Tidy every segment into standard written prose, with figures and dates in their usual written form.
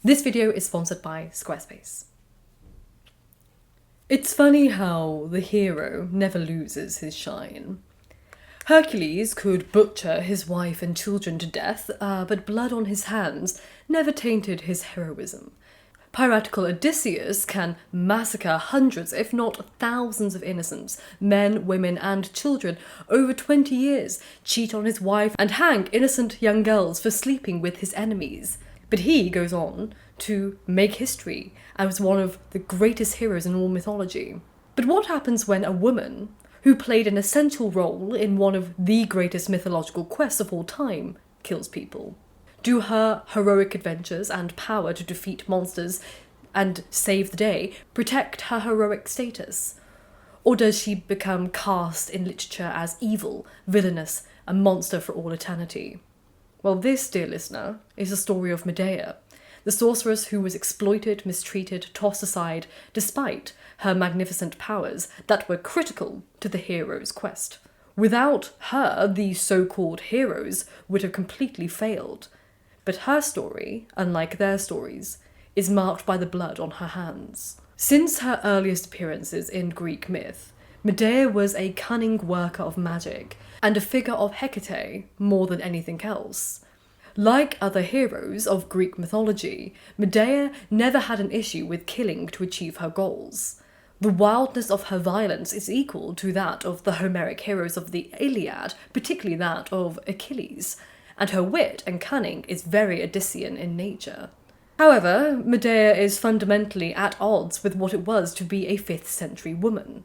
This video is sponsored by Squarespace. It's funny how the hero never loses his shine. Hercules could butcher his wife and children to death, but blood on his hands never tainted his heroism. Piratical Odysseus can massacre hundreds, if not thousands of innocents, men, women and children over 20 years, cheat on his wife and hang innocent young girls for sleeping with his enemies. But he goes on to make history as one of the greatest heroes in all mythology. But what happens when a woman, who played an essential role in one of the greatest mythological quests of all time, kills people? Do her heroic adventures and power to defeat monsters and save the day protect her heroic status? Or does she become cast in literature as evil, villainous, a monster for all eternity? Well, this, dear listener, is the story of Medea, the sorceress who was exploited, mistreated, tossed aside, despite her magnificent powers that were critical to the hero's quest. Without her, the so-called heroes would have completely failed. But her story, unlike their stories, is marked by the blood on her hands. Since her earliest appearances in Greek myth, Medea was a cunning worker of magic, and a figure of Hecate more than anything else. Like other heroes of Greek mythology, Medea never had an issue with killing to achieve her goals. The wildness of her violence is equal to that of the Homeric heroes of the Iliad, particularly that of Achilles, and her wit and cunning is very Odyssean in nature. However, Medea is fundamentally at odds with what it was to be a 5th century woman.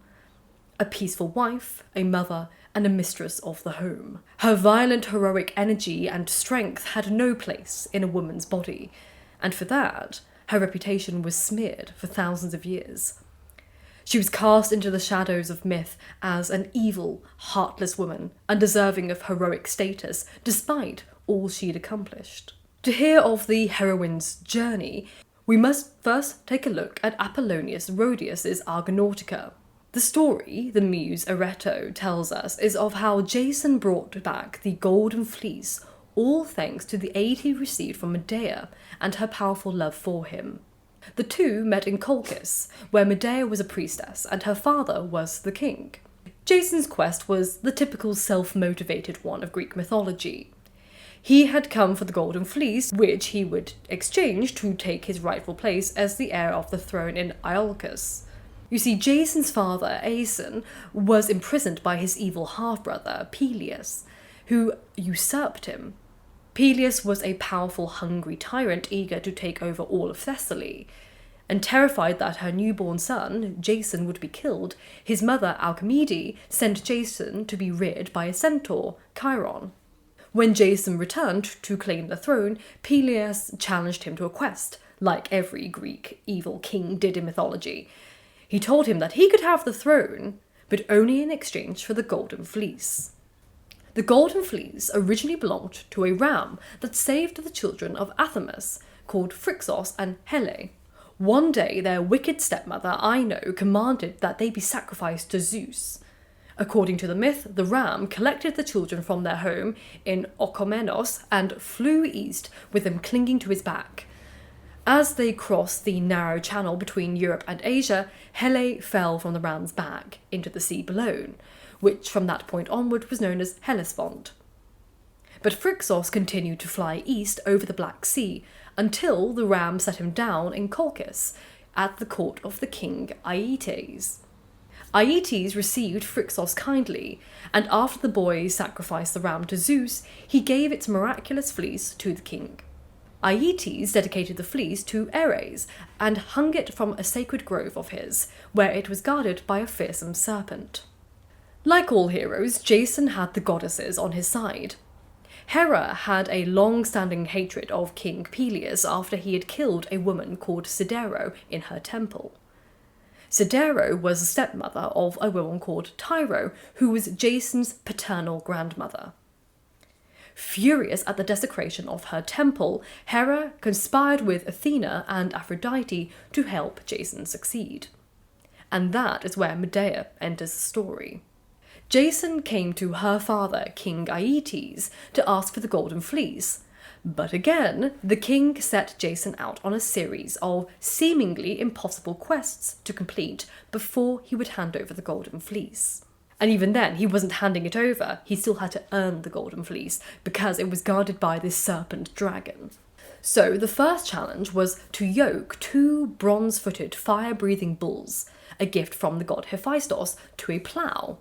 A peaceful wife, a mother, and a mistress of the home. Her violent, heroic energy and strength had no place in a woman's body, and for that, her reputation was smeared for thousands of years. She was cast into the shadows of myth as an evil, heartless woman, undeserving of heroic status, despite all she'd accomplished. To hear of the heroine's journey, we must first take a look at Apollonius Rhodius's Argonautica. The story, the Muse Areto tells us, is of how Jason brought back the Golden Fleece, all thanks to the aid he received from Medea and her powerful love for him. The two met in Colchis, where Medea was a priestess and her father was the king. Jason's quest was the typical self-motivated one of Greek mythology. He had come for the Golden Fleece, which he would exchange to take his rightful place as the heir of the throne in Iolcus. You see, Jason's father, Aeson, was imprisoned by his evil half-brother, Peleus, who usurped him. Peleus was a powerful, hungry tyrant eager to take over all of Thessaly, and terrified that her newborn son, Jason, would be killed, his mother, Alcimede, sent Jason to be reared by a centaur, Chiron. When Jason returned to claim the throne, Peleus challenged him to a quest, like every Greek evil king did in mythology. He told him that he could have the throne, but only in exchange for the Golden Fleece. The Golden Fleece originally belonged to a ram that saved the children of Athamas, called Phrixus and Hele. One day their wicked stepmother, Ino, commanded that they be sacrificed to Zeus. According to the myth, the ram collected the children from their home in Orchomenos and flew east with them clinging to his back. As they crossed the narrow channel between Europe and Asia, Hele fell from the ram's back into the sea below, which from that point onward was known as Hellespont. But Phrixus continued to fly east over the Black Sea until the ram set him down in Colchis at the court of the king Aeetes. Aeetes received Phrixus kindly, and after the boy sacrificed the ram to Zeus, he gave its miraculous fleece to the king. Aeetes dedicated the fleece to Ares and hung it from a sacred grove of his, where it was guarded by a fearsome serpent. Like all heroes, Jason had the goddesses on his side. Hera had a long-standing hatred of King Peleus after he had killed a woman called Sidero in her temple. Sidero was the stepmother of a woman called Tyro, who was Jason's paternal grandmother. Furious at the desecration of her temple, Hera conspired with Athena and Aphrodite to help Jason succeed. And that is where Medea enters the story. Jason came to her father, King Aeetes, to ask for the Golden Fleece, But again, the king set Jason out on a series of seemingly impossible quests to complete before he would hand over the Golden Fleece. And even then, he wasn't handing it over, he still had to earn the Golden Fleece because it was guarded by this serpent dragon. So the first challenge was to yoke 2 bronze-footed, fire-breathing bulls, a gift from the god Hephaestus, to a plough.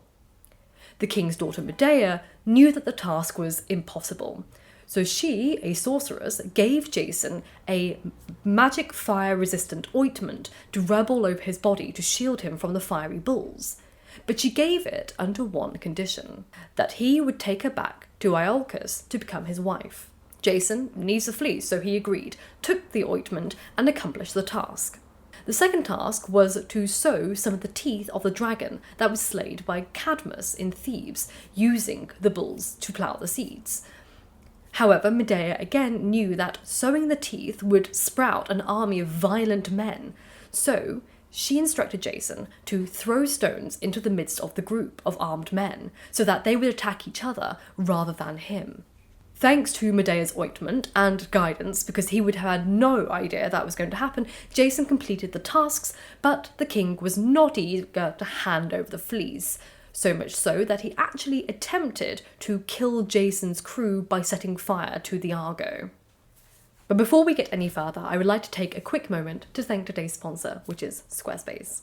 The king's daughter Medea knew that the task was impossible, so she, a sorceress, gave Jason a magic fire-resistant ointment to rub all over his body to shield him from the fiery bulls. But she gave it under one condition, that he would take her back to Iolcus to become his wife. Jason needs a fleece, so he agreed, took the ointment, and accomplished the task. The second task was to sow some of the teeth of the dragon that was slayed by Cadmus in Thebes, using the bulls to plough the seeds. However, Medea again knew that sowing the teeth would sprout an army of violent men, so she instructed Jason to throw stones into the midst of the group of armed men, so that they would attack each other rather than him. Thanks to Medea's ointment and guidance, because he would have had no idea that was going to happen, Jason completed the tasks, but the king was not eager to hand over the fleece, so much so that he actually attempted to kill Jason's crew by setting fire to the Argo. But before we get any further, I would like to take a quick moment to thank today's sponsor, which is Squarespace.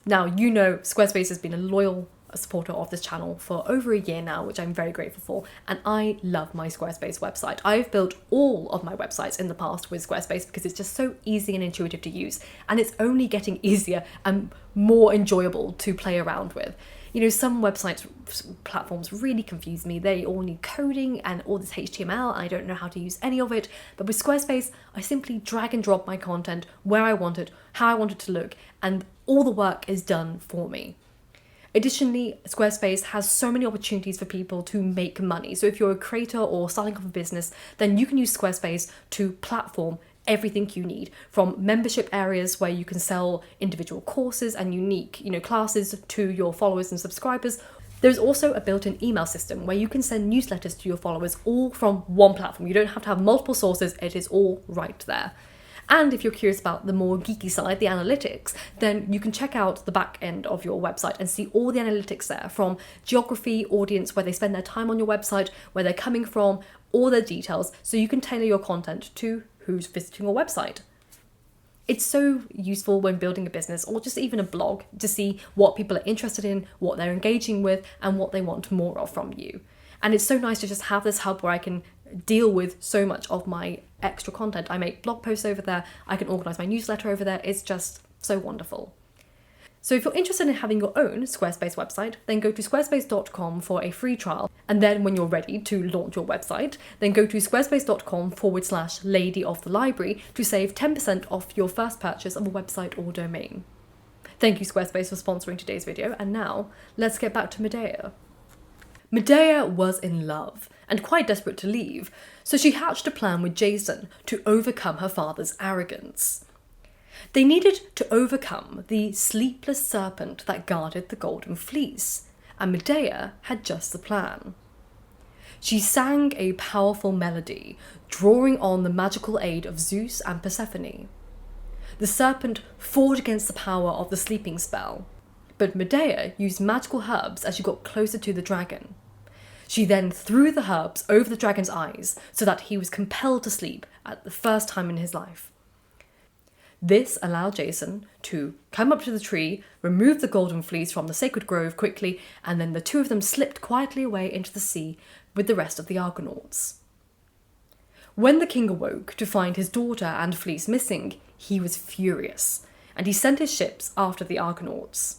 Now, you know Squarespace has been a loyal supporter of this channel for over a year now, which I'm very grateful for, and I love my Squarespace website. I've built all of my websites in the past with Squarespace because it's just so easy and intuitive to use, and it's only getting easier and more enjoyable to play around with. You know, some website platforms really confuse me. They all need coding and all this HTML, and I don't know how to use any of it. But with Squarespace, I simply drag and drop my content where I want it, how I want it to look, and all the work is done for me. Additionally, Squarespace has so many opportunities for people to make money. So if you're a creator or starting up a business, then you can use Squarespace to platform everything you need, from membership areas where you can sell individual courses and unique, classes to your followers and subscribers. There's also a built-in email system where you can send newsletters to your followers all from one platform. You don't have to have multiple sources, it is all right there. And if you're curious about the more geeky side, the analytics, then you can check out the back end of your website and see all the analytics there, from geography, audience, where they spend their time on your website, where they're coming from, all their details, so you can tailor your content to who's visiting your website. It's so useful when building a business or just even a blog to see what people are interested in, what they're engaging with, and what they want more of from you. And it's so nice to just have this hub where I can deal with so much of my extra content. I make blog posts over there, I can organise my newsletter over there, it's just so wonderful. So if you're interested in having your own Squarespace website, then go to squarespace.com for a free trial. And then when you're ready to launch your website, then go to squarespace.com/lady of the library to save 10% off your first purchase of a website or domain. Thank you, Squarespace, for sponsoring today's video. And now let's get back to Medea. Medea was in love and quite desperate to leave, so she hatched a plan with Jason to overcome her father's arrogance. They needed to overcome the sleepless serpent that guarded the Golden Fleece, and Medea had just the plan. She sang a powerful melody, drawing on the magical aid of Zeus and Persephone. The serpent fought against the power of the sleeping spell, but Medea used magical herbs as she got closer to the dragon. She then threw the herbs over the dragon's eyes so that he was compelled to sleep at the first time in his life. This allowed Jason to climb up to the tree, remove the Golden Fleece from the sacred grove quickly, and then the two of them slipped quietly away into the sea with the rest of the Argonauts. When the king awoke to find his daughter and fleece missing, he was furious, and he sent his ships after the Argonauts.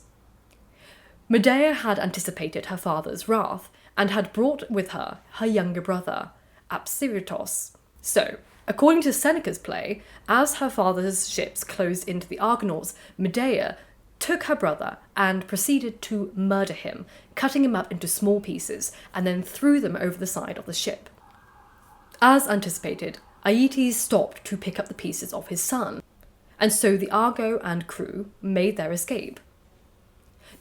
Medea had anticipated her father's wrath and had brought with her younger brother, Apsyrtos. So, according to Seneca's play, as her father's ships closed into the Argonauts, Medea took her brother and proceeded to murder him, cutting him up into small pieces and then threw them over the side of the ship. As anticipated, Aeetes stopped to pick up the pieces of his son, and so the Argo and crew made their escape.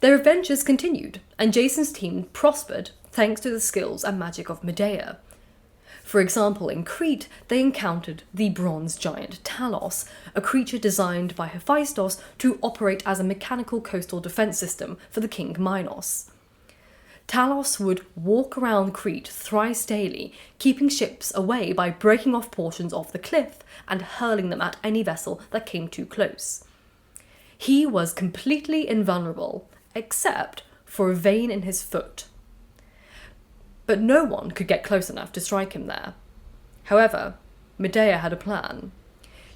Their adventures continued, and Jason's team prospered thanks to the skills and magic of Medea. For example, in Crete, they encountered the bronze giant Talos, a creature designed by Hephaestus to operate as a mechanical coastal defence system for the king Minos. Talos would walk around Crete thrice daily, keeping ships away by breaking off portions of the cliff and hurling them at any vessel that came too close. He was completely invulnerable, except for a vein in his foot. But no one could get close enough to strike him there. However, Medea had a plan.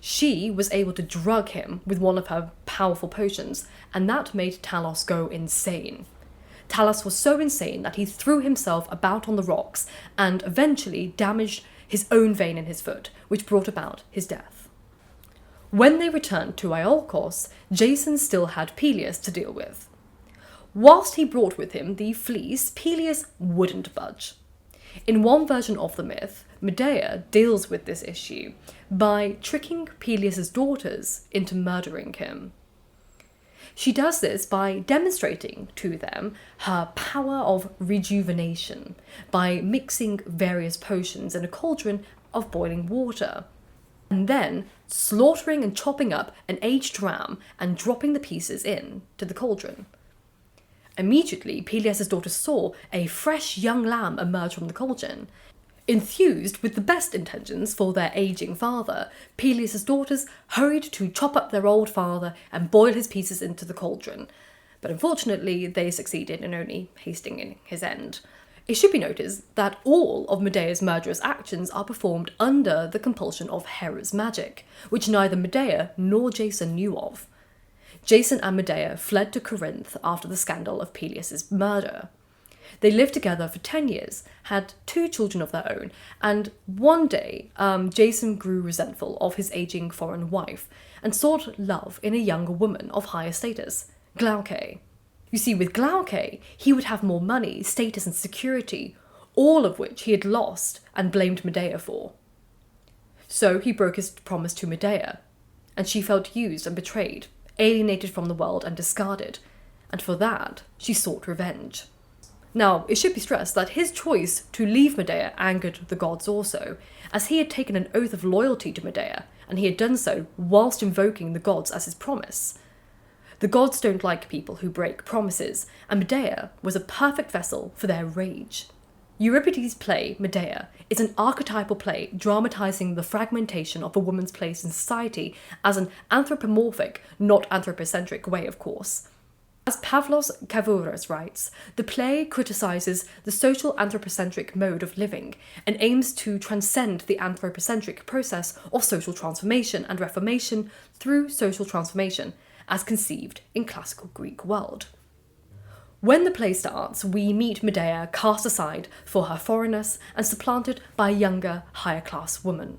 She was able to drug him with one of her powerful potions, and that made Talos go insane. Talos was so insane that he threw himself about on the rocks and eventually damaged his own vein in his foot, which brought about his death. When they returned to Iolcos, Jason still had Peleus to deal with. Whilst he brought with him the fleece, Peleus wouldn't budge. In one version of the myth, Medea deals with this issue by tricking Peleus' daughters into murdering him. She does this by demonstrating to them her power of rejuvenation by mixing various potions in a cauldron of boiling water, and then slaughtering and chopping up an aged ram and dropping the pieces in to the cauldron. Immediately, Peleus' daughters saw a fresh young lamb emerge from the cauldron. Enthused with the best intentions for their aging father, Peleus' daughters hurried to chop up their old father and boil his pieces into the cauldron, but unfortunately they succeeded in only hastening his end. It should be noted that all of Medea's murderous actions are performed under the compulsion of Hera's magic, which neither Medea nor Jason knew of. Jason and Medea fled to Corinth after the scandal of Peleus' murder. They lived together for 10 years, had 2 children of their own, and one day Jason grew resentful of his aging foreign wife and sought love in a younger woman of higher status, Glauce. You see, with Glauce, he would have more money, status and security, all of which he had lost and blamed Medea for. So he broke his promise to Medea, and she felt used and betrayed, alienated from the world and discarded, and for that she sought revenge. Now, it should be stressed that his choice to leave Medea angered the gods also, as he had taken an oath of loyalty to Medea, and he had done so whilst invoking the gods as his promise. The gods don't like people who break promises, and Medea was a perfect vessel for their rage. Euripides' play, Medea, is an archetypal play dramatising the fragmentation of a woman's place in society as an anthropomorphic, not anthropocentric way, of course. As Pavlos Kavouras writes, the play criticises the social anthropocentric mode of living and aims to transcend the anthropocentric process of social transformation and reformation through social transformation, as conceived in classical Greek world. When the play starts, we meet Medea cast aside for her foreignness and supplanted by a younger, higher-class woman.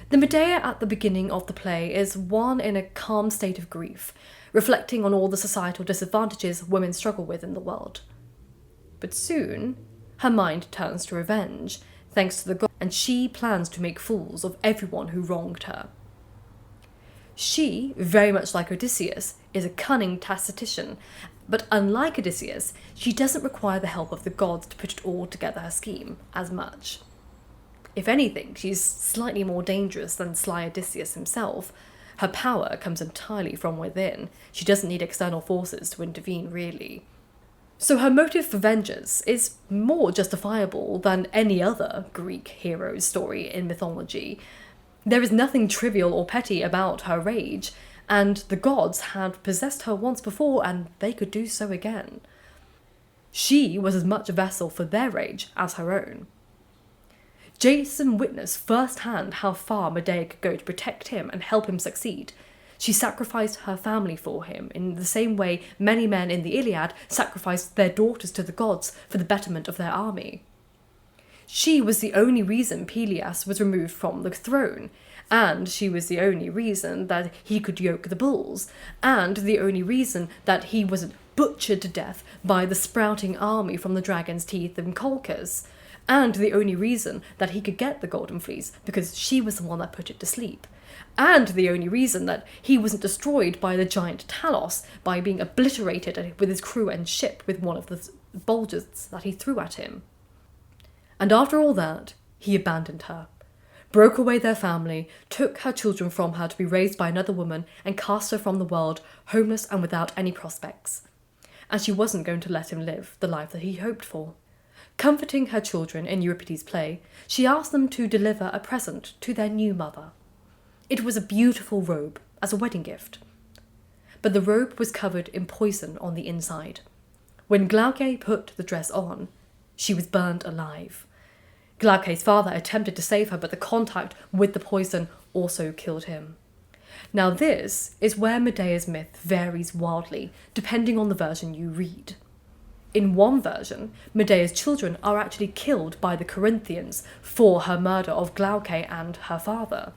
The Medea at the beginning of the play is one in a calm state of grief, reflecting on all the societal disadvantages women struggle with in the world. But soon, her mind turns to revenge, thanks to the gods, and she plans to make fools of everyone who wronged her. She, very much like Odysseus, is a cunning tactician, but unlike Odysseus, she doesn't require the help of the gods to put it all together her scheme as much. If anything, she's slightly more dangerous than sly Odysseus himself. Her power comes entirely from within. She doesn't need external forces to intervene, really. So her motive for vengeance is more justifiable than any other Greek hero's story in mythology. There is nothing trivial or petty about her rage, and the gods had possessed her once before, and they could do so again. She was as much a vessel for their rage as her own. Jason witnessed firsthand how far Medea could go to protect him and help him succeed. She sacrificed her family for him in the same way many men in the Iliad sacrificed their daughters to the gods for the betterment of their army. She was the only reason Peleus was removed from the throne, and she was the only reason that he could yoke the bulls, and the only reason that he wasn't butchered to death by the sprouting army from the dragon's teeth in Colchis, and the only reason that he could get the Golden Fleece because she was the one that put it to sleep, and the only reason that he wasn't destroyed by the giant Talos by being obliterated with his crew and ship with one of the bulges that he threw at him. And after all that, he abandoned her, broke away their family, took her children from her to be raised by another woman, and cast her from the world, homeless and without any prospects. And she wasn't going to let him live the life that he hoped for. Comforting her children in Euripides' play, she asked them to deliver a present to their new mother. It was a beautiful robe as a wedding gift. But the robe was covered in poison on the inside. When Glauce put the dress on, she was burned alive. Glauce's father attempted to save her, but the contact with the poison also killed him. Now this is where Medea's myth varies wildly, depending on the version you read. In one version, Medea's children are actually killed by the Corinthians for her murder of Glauce and her father.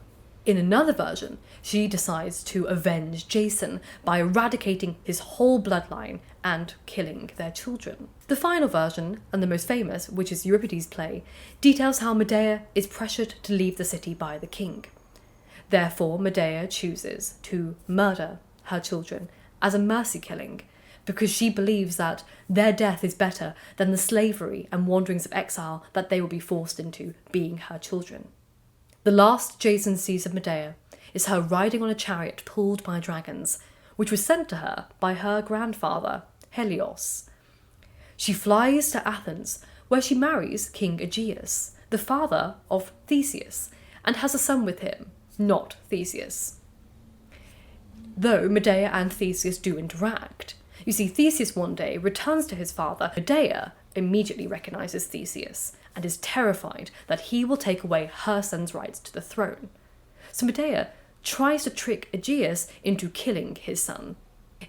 In another version, she decides to avenge Jason by eradicating his whole bloodline and killing their children. The final version, and the most famous, which is Euripides' play, details how Medea is pressured to leave the city by the king. Therefore, Medea chooses to murder her children as a mercy killing, because she believes that their death is better than the slavery and wanderings of exile that they will be forced into being her children. The last Jason sees of Medea is her riding on a chariot pulled by dragons, which was sent to her by her grandfather, Helios. She flies to Athens, where she marries King Aegeus, the father of Theseus, and has a son with him, not Theseus. Though Medea and Theseus do interact, you see, Theseus one day returns to his father. Medea immediately recognises Theseus and is terrified that he will take away her son's rights to the throne. So Medea tries to trick Aegeus into killing his son.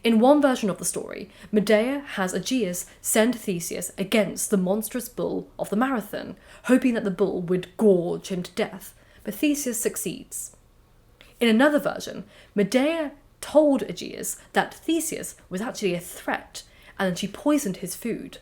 In one version of the story, Medea has Aegeus send Theseus against the monstrous bull of the marathon, hoping that the bull would gorge him to death, but Theseus succeeds. In another version, Medea told Aegeus that Theseus was actually a threat, and then she poisoned his food.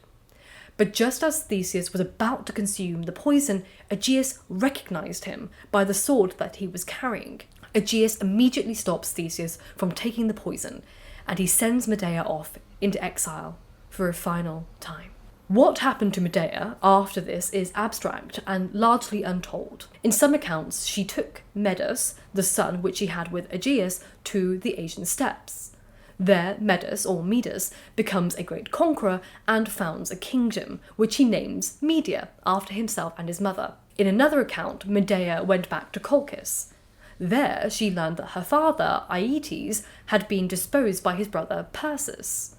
But just as Theseus was about to consume the poison, Aegeus recognised him by the sword that he was carrying. Aegeus immediately stops Theseus from taking the poison, and he sends Medea off into exile for a final time. What happened to Medea after this is abstract and largely untold. In some accounts, she took Medus, the son which she had with Aegeus, to the Asian steppes. There, Medus, or Midas, becomes a great conqueror and founds a kingdom, which he names Medea, after himself and his mother. In another account, Medea went back to Colchis. There, she learned that her father, Aeetes, had been disposed by his brother Perseus.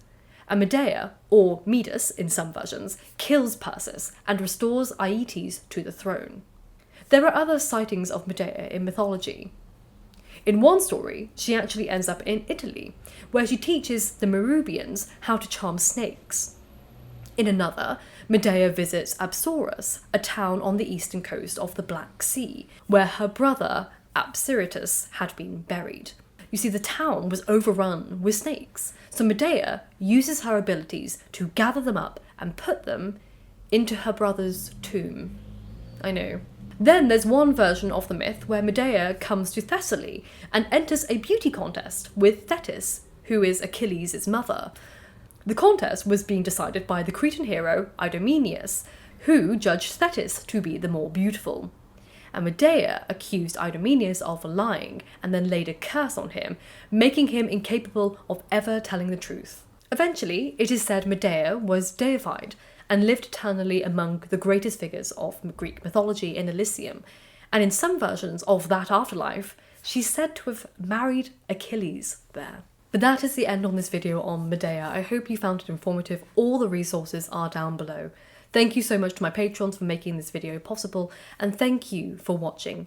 And Medea, or Midas in some versions, kills Perseus and restores Aeetes to the throne. There are other sightings of Medea in mythology. In one story, she actually ends up in Italy, where she teaches the Merubians how to charm snakes. In another, Medea visits Absorus, a town on the eastern coast of the Black Sea, where her brother Absiritus had been buried. You see, the town was overrun with snakes, so Medea uses her abilities to gather them up and put them into her brother's tomb. I know. Then there's one version of the myth where Medea comes to Thessaly and enters a beauty contest with Thetis, who is Achilles' mother. The contest was being decided by the Cretan hero Idomeneus, who judged Thetis to be the more beautiful. And Medea accused Idomeneus of lying and then laid a curse on him, making him incapable of ever telling the truth. Eventually, it is said Medea was deified and lived eternally among the greatest figures of Greek mythology in Elysium, and in some versions of that afterlife, she's said to have married Achilles there. But that is the end on this video on Medea. I hope you found it informative. All the resources are down below. Thank you so much to my patrons for making this video possible, and thank you for watching.